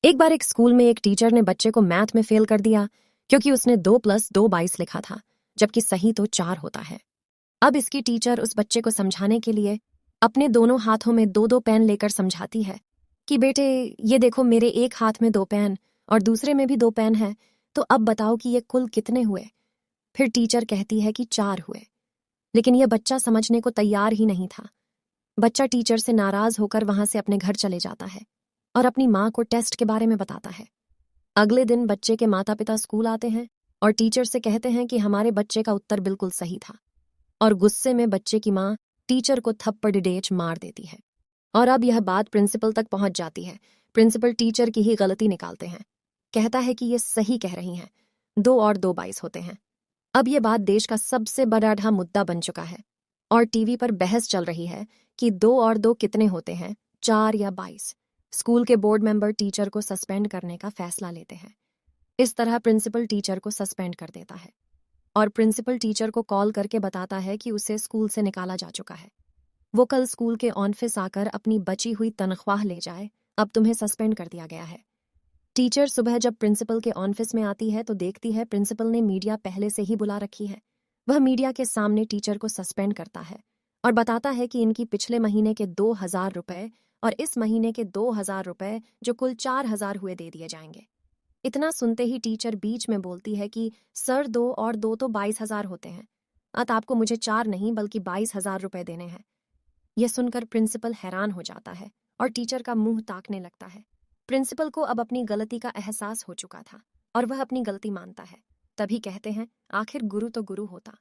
एक बार एक स्कूल में एक टीचर ने बच्चे को मैथ में फेल कर दिया क्योंकि उसने 2+2 22 लिखा था, जबकि सही तो 4 होता है। अब इसकी टीचर उस बच्चे को समझाने के लिए अपने दोनों हाथों में 2-2 पेन लेकर समझाती है कि बेटे ये देखो, मेरे एक हाथ में 2 पेन और दूसरे में भी 2 पेन है, तो अब बताओ कि ये कुल कितने हुए। फिर टीचर कहती है कि 4 हुए, लेकिन यह बच्चा समझने को तैयार ही नहीं था। बच्चा टीचर से नाराज होकर वहां से अपने घर चले जाता है और अपनी माँ को टेस्ट के बारे में बताता है। अगले दिन बच्चे के माता पिता स्कूल आते हैं और टीचर से कहते हैं कि हमारे बच्चे का उत्तर बिल्कुल सही था, और गुस्से में बच्चे की माँ टीचर को थप्पड़ डेच मार देती है। और अब यह बात प्रिंसिपल तक पहुंच जाती है। प्रिंसिपल टीचर की ही गलती निकालते हैं, कहता है कि ये सही कह रही हैं, 2 और 2 22 होते हैं। अब ये बात देश का सबसे बड़ा मुद्दा बन चुका है और टीवी पर बहस चल रही है कि 2 और 2 कितने होते हैं, 4 या 22। स्कूल के बोर्ड मेंबर टीचर को सस्पेंड करने का फैसला लेते हैं। इस तरह प्रिंसिपल टीचर को सस्पेंड कर देता है और प्रिंसिपल टीचर को कॉल करके बताता है कि उसे स्कूल से निकाला जा चुका है। वो कल स्कूल के ऑफिस आकर अपनी बची हुई तनख्वाह ले जाए, अब तुम्हें सस्पेंड कर दिया गया है। टीचर सुबह जब प्रिंसिपल के ऑफिस में आती है तो देखती है प्रिंसिपल ने मीडिया पहले से ही बुला रखी है। वह मीडिया के सामने टीचर को सस्पेंड करता है और बताता है कि इनकी पिछले महीने के 2,000 रुपए और इस महीने के 2,000 रुपए, जो कुल 4,000 हुए, दे दिए जाएंगे। इतना सुनते ही टीचर बीच में बोलती है कि सर, 2 और 2 तो 22,000 होते हैं, अत आपको मुझे 4 नहीं बल्कि 22,000 रुपए देने हैं। यह सुनकर प्रिंसिपल हैरान हो जाता है और टीचर का मुंह ताकने लगता है। प्रिंसिपल को अब अपनी गलती का एहसास हो चुका था और वह अपनी गलती मानता है। तभी कहते हैं, आखिर गुरु तो गुरु होता।